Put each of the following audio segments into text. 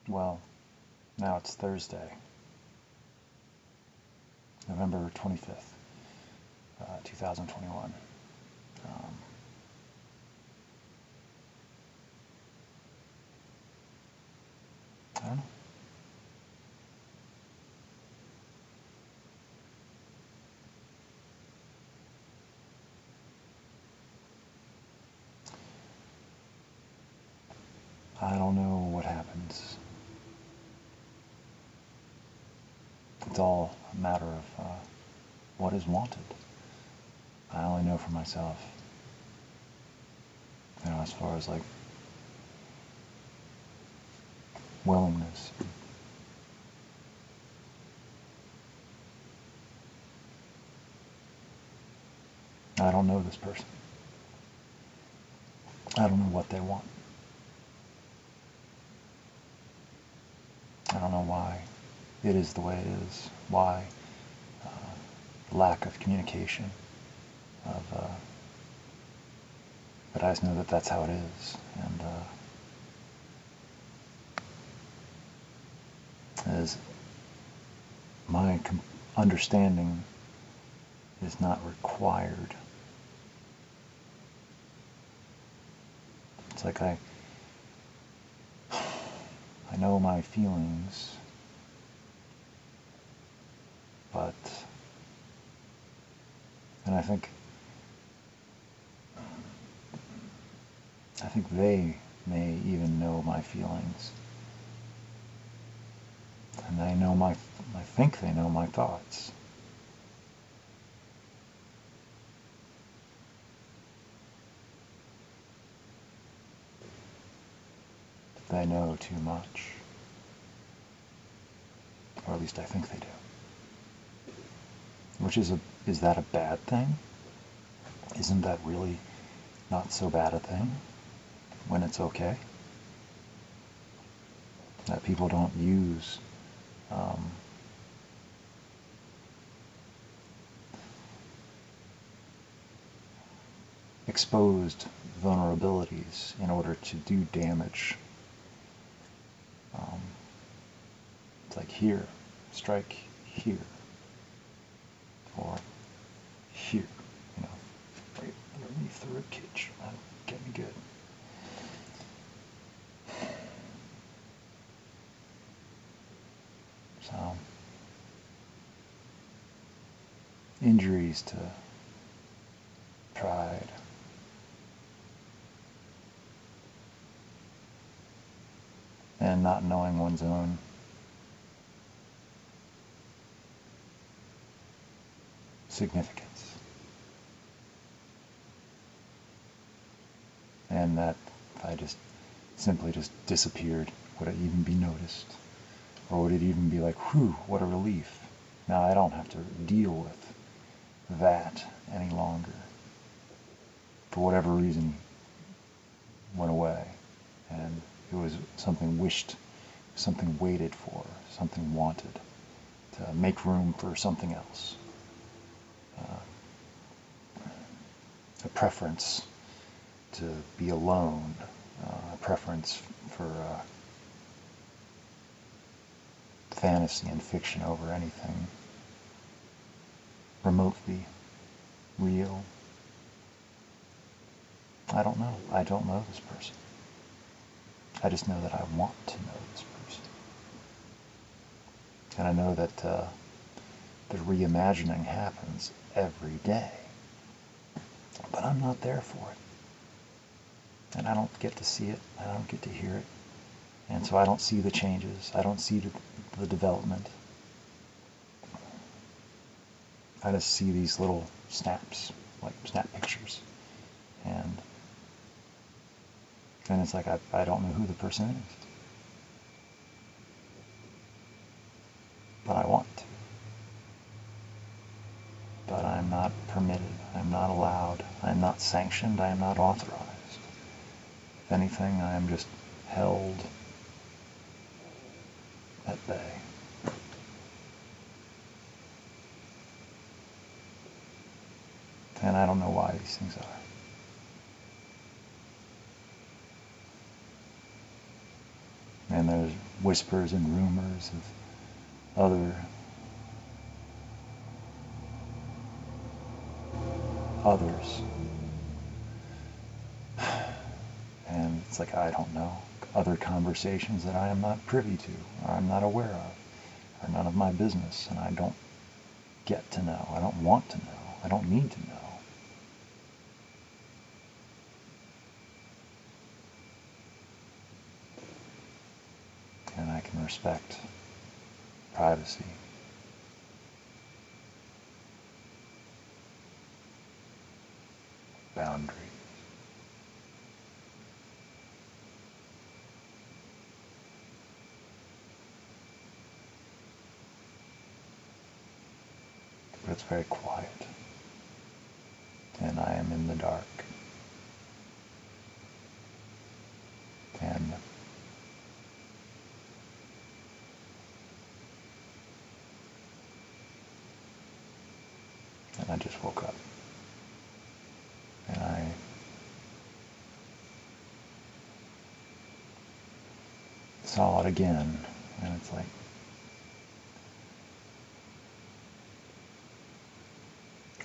Well, now it's Thursday, November 25th, 2021. I don't know. I don't know what happens. It's all a matter of what is wanted. I only know for myself. As far as like willingness. I don't know this person. I don't know what they want. I don't know why it is the way it is. Why lack of communication. But I just know that that's how it is. And as my understanding is not required. It's like I know my feelings, but, and I think they may even know my feelings, and I think they know my thoughts. They know too much. Or at least I think they do. Which is that a bad thing? Isn't that really not so bad a thing when it's okay? That people don't use exposed vulnerabilities in order to do damage. It's like here, strike here, or here, right underneath the ribcage. That'll get me good. So, injuries to pride, and not knowing one's own significance. And that if I just simply just disappeared, would it even be noticed? Or would it even be like, whew, what a relief. Now I don't have to deal with that any longer. For whatever reason, went away. And it was something wished, something waited for, something wanted, to make room for something else. A preference to be alone, a preference for fantasy and fiction over anything remotely real. I don't know. I don't know this person. I just know that I want to know this person. And I know that the reimagining happens every day. But I'm not there for it. And I don't get to see it. I don't get to hear it. And so I don't see the changes. I don't see the development. I just see these little snaps, like snap pictures. And it's like I don't know who the person is. But I want to. But I'm not permitted. I'm not allowed. I'm not sanctioned. I am not authorized. If anything, I am just held at bay. And I don't know why these things are. And there's whispers and rumors of others. And it's like, I don't know. Other conversations that I am not privy to, or I'm not aware of, are none of my business, and I don't get to know. I don't want to know. I don't need to know. And I can respect privacy. Boundaries. But it's very quiet. And I am in the dark. And I just woke up. And I saw it again. And it's like,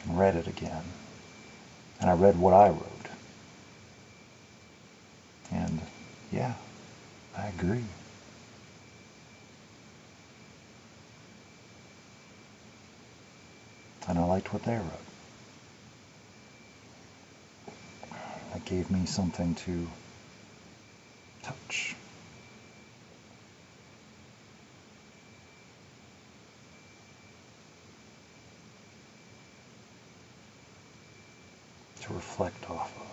and read it again. And I read what I wrote. And yeah, I agree. And I liked what they wrote. It gave me something to touch. To reflect off of.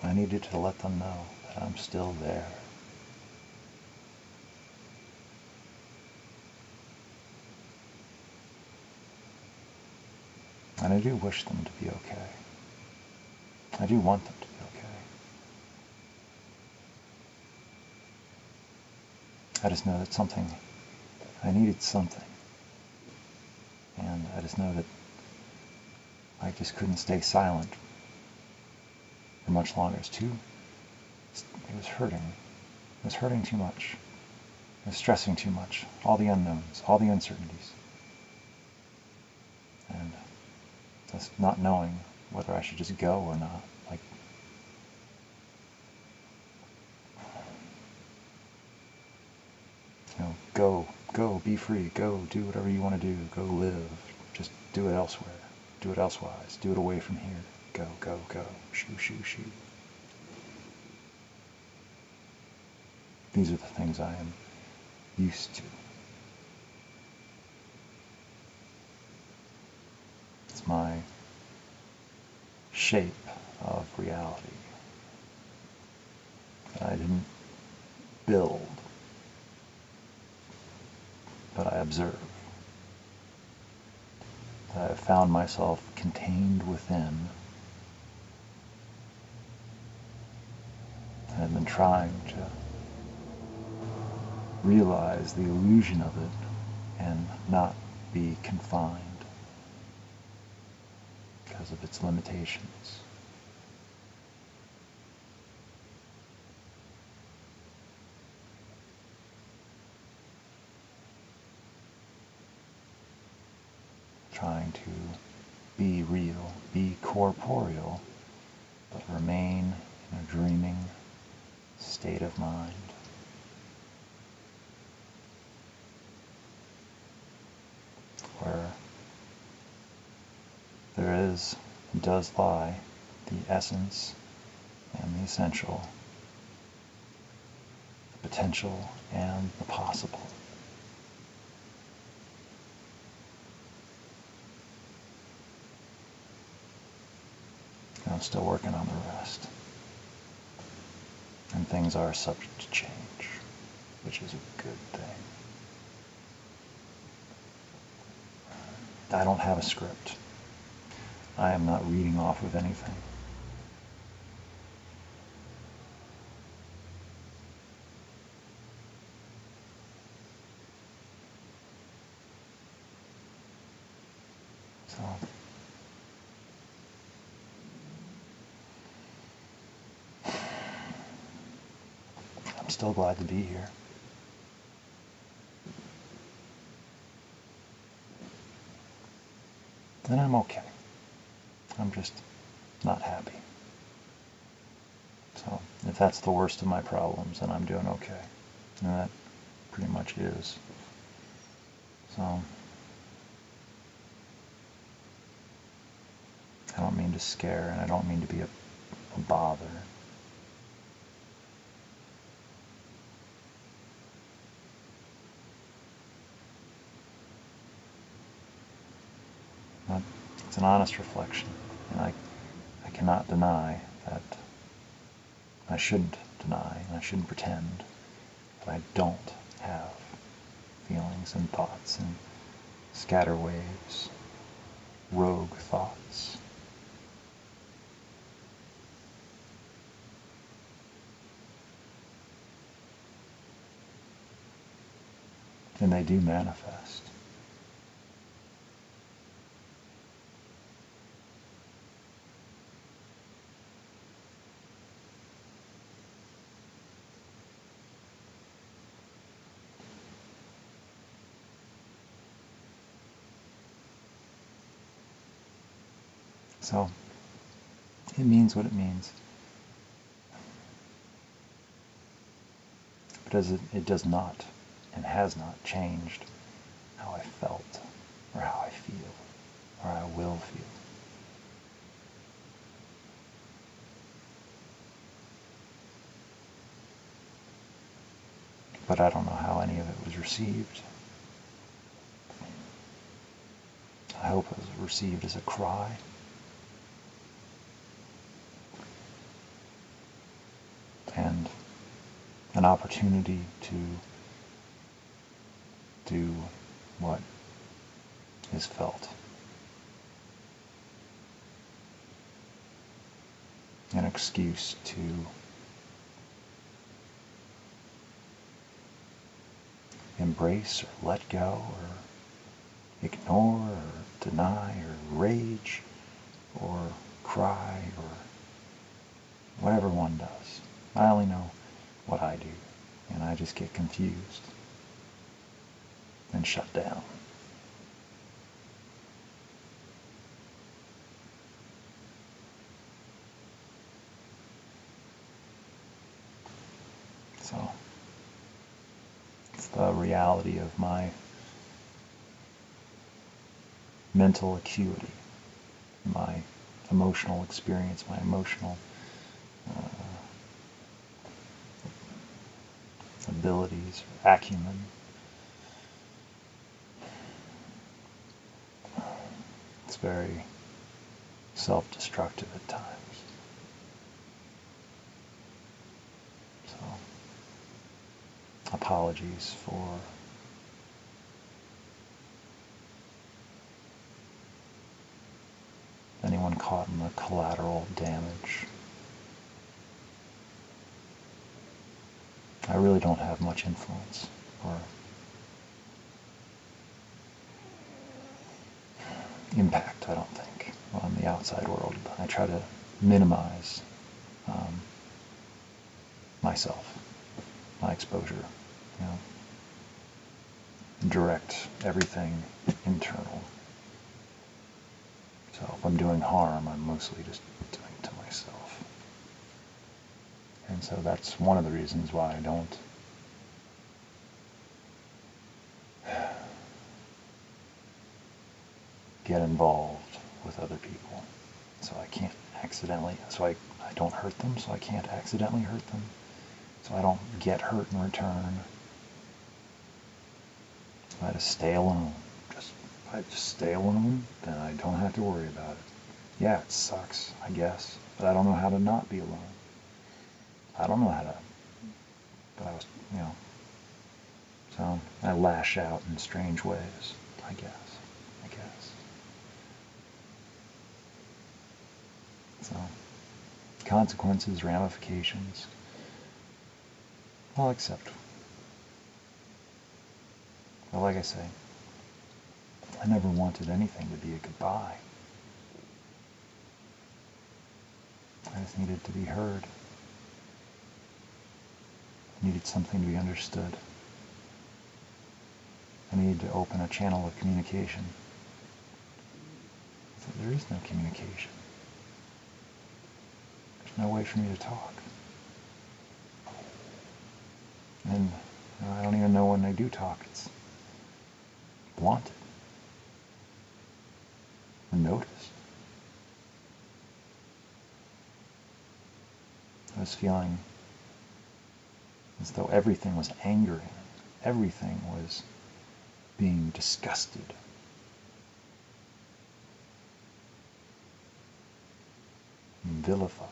I needed to let them know that I'm still there. And I do wish them to be okay. I do want them to be okay. I just know that I needed something. And I just know that I just couldn't stay silent for much longer. It was hurting. It was hurting too much. It was stressing too much. All the unknowns, all the uncertainties. And just not knowing whether I should just go or not. Like, go, be free, go, do whatever you want to do, go live. Just do it elsewhere. Do it elsewise. Do it away from here. Go, go, go. Shoo, shoo, shoo. These are the things I am used to. It's my shape of reality that I didn't build, but I observe. That I have found myself contained within, and I've been trying to realize the illusion of it and not be confined because of its limitations. Trying to be real, be corporeal, but remain in a dreaming state of mind. Where there is and does lie the essence and the essential, the potential and the possible. And I'm still working on the rest. And things are subject to change, which is a good thing. I don't have a script. I am not reading off of anything. So I'm still glad to be here. And I'm okay. I'm just not happy. So if that's the worst of my problems, then I'm doing okay. And that pretty much is. So I don't mean to scare, and I don't mean to be a bother. But it's an honest reflection, and I cannot deny that I shouldn't deny, and I shouldn't pretend that I don't have feelings and thoughts and scatter waves, rogue thoughts. And they do manifest. So it means what it means. But it does not and has not changed how I felt, or how I feel, or I will feel. But I don't know how any of it was received. I hope it was received as a cry. And an opportunity to do what is felt. An excuse to embrace or let go or ignore or deny or rage or cry or whatever one does. I only know what I do, and I just get confused and shut down. So it's the reality of my mental acuity, my emotional experience, my emotional abilities, acumen. It's very self-destructive at times. So, apologies for anyone caught in the collateral damage. I really don't have much influence or impact, I don't think, on the outside world. I try to minimize myself, my exposure, direct everything internal. So if I'm doing harm, I'm mostly just doing it to myself. And so that's one of the reasons why I don't get involved with other people. So I can't accidentally, so I don't hurt them, so I can't accidentally hurt them. So I don't get hurt in return. I just stay alone. If I just stay alone, then I don't have to worry about it. Yeah, it sucks, I guess, but I don't know how to not be alone. I don't know how to, but I was, so I lash out in strange ways, I guess. So, consequences, ramifications, I'll accept. But like I say, I never wanted anything to be a goodbye. I just needed to be heard. I needed something to be understood. I needed to open a channel of communication. So there is no communication. There's no way for me to talk. And I don't even know when I do talk. It's wanted. Noticed. I was feeling as though everything was angering. Everything was being disgusted. And vilified.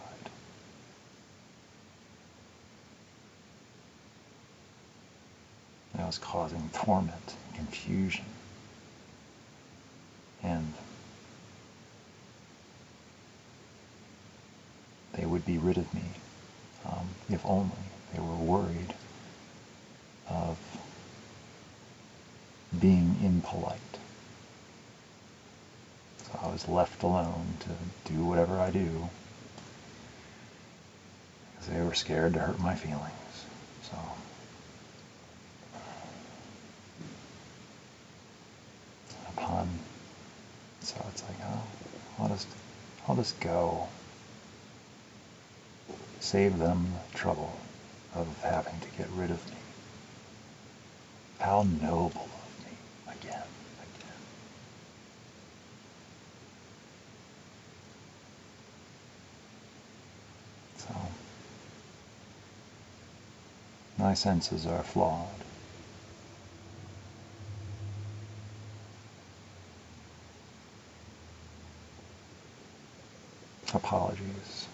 I was causing torment and confusion. And they would be rid of me if only they were worried of being impolite. So I was left alone to do whatever I do because they were scared to hurt my feelings. So it's like, oh, I'll just go. Save them the trouble of having to get rid of me. How noble of me, again. So, my senses are flawed. Apologies.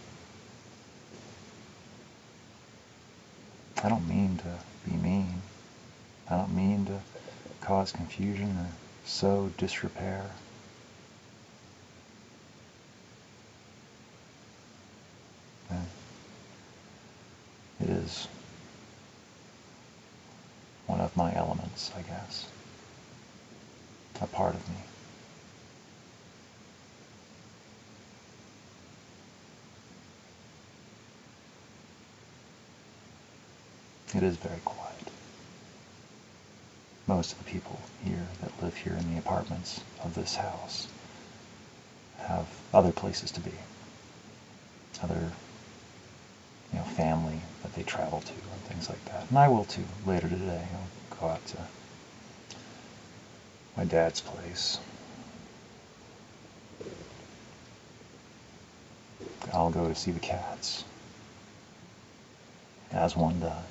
I don't mean to be mean. I don't mean to cause confusion or sow disrepair. And it is one of my elements, I guess. A part of me. It is very quiet. Most of the people here that live here in the apartments of this house have other places to be. Other, family that they travel to and things like that. And I will too, later today. I'll go out to my dad's place. I'll go to see the cats, as one does.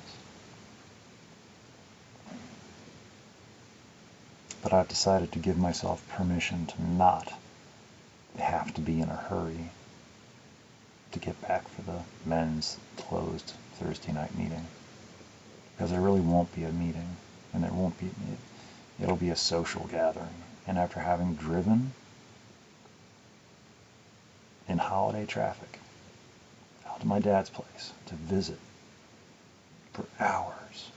But I've decided to give myself permission to not have to be in a hurry to get back for the men's closed Thursday night meeting. Because there really won't be a meeting, and there won't be, it'll be a social gathering. And after having driven in holiday traffic out to my dad's place to visit for hours,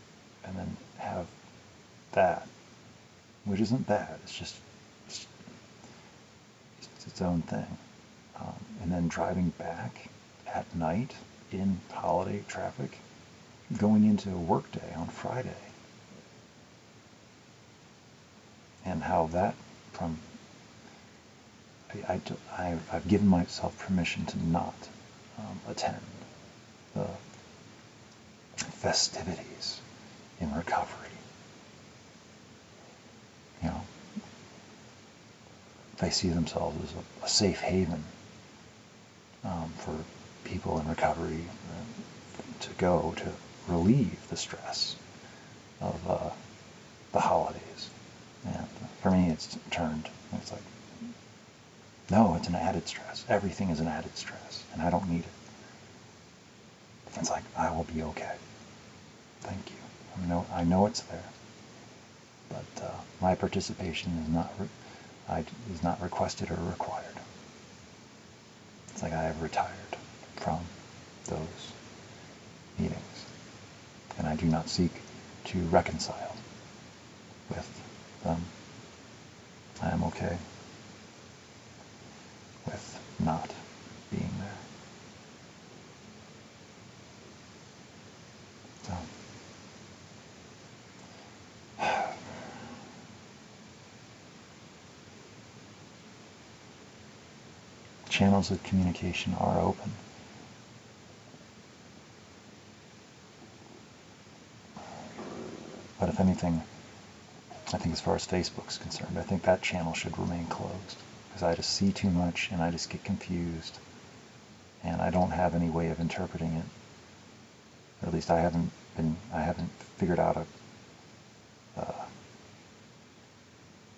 and then have that, which isn't bad, it's its own thing. And then driving back at night in holiday traffic, going into a work day on Friday. And how that I've given myself permission to not attend the festivities in recovery. They see themselves as a safe haven for people in recovery to go to relieve the stress of the holidays. And for me, it's turned. It's like, no, it's an added stress. Everything is an added stress, and I don't need it. It's like, I will be okay. Thank you. I know it's there, but my participation is not requested or required. It's like I have retired from those meetings, and I do not seek to reconcile with them. I am okay with not being there. So, channels of communication are open. But if anything, I think as far as Facebook's concerned, I think that channel should remain closed. Because I just see too much and I just get confused. And I don't have any way of interpreting it. Or at least I haven't figured out a,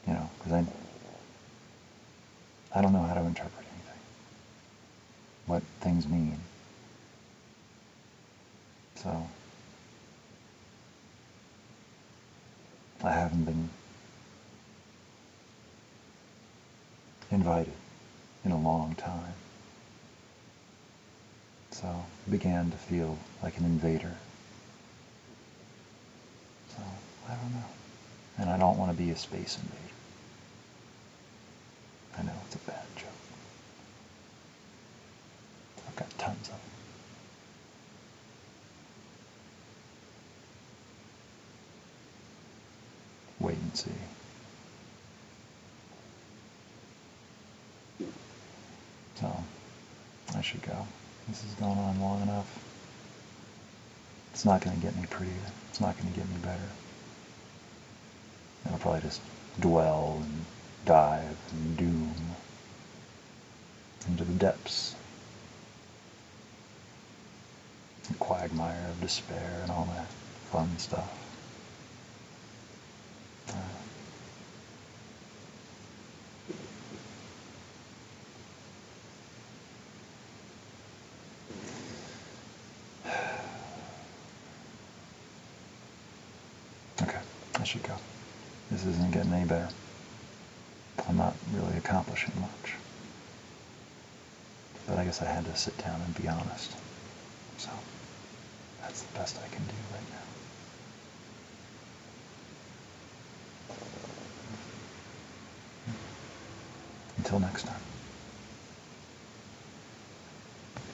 because I don't know how to interpret anything. What things mean. So, I haven't been invited in a long time. So I began to feel like an invader. So I don't know. And I don't want to be a space invader. I know it's a bad joke. I've got tons of them. Wait and see. So, I should go. This has gone on long enough. It's not going to get me prettier. It's not going to get me better. It'll probably just dwell and dive and doom into the depths. The quagmire of despair and all that fun stuff. Okay, I should go. This isn't getting any better. I'm not really accomplishing much. But I guess I had to sit down and be honest. So, that's the best I can do right now. Until next time.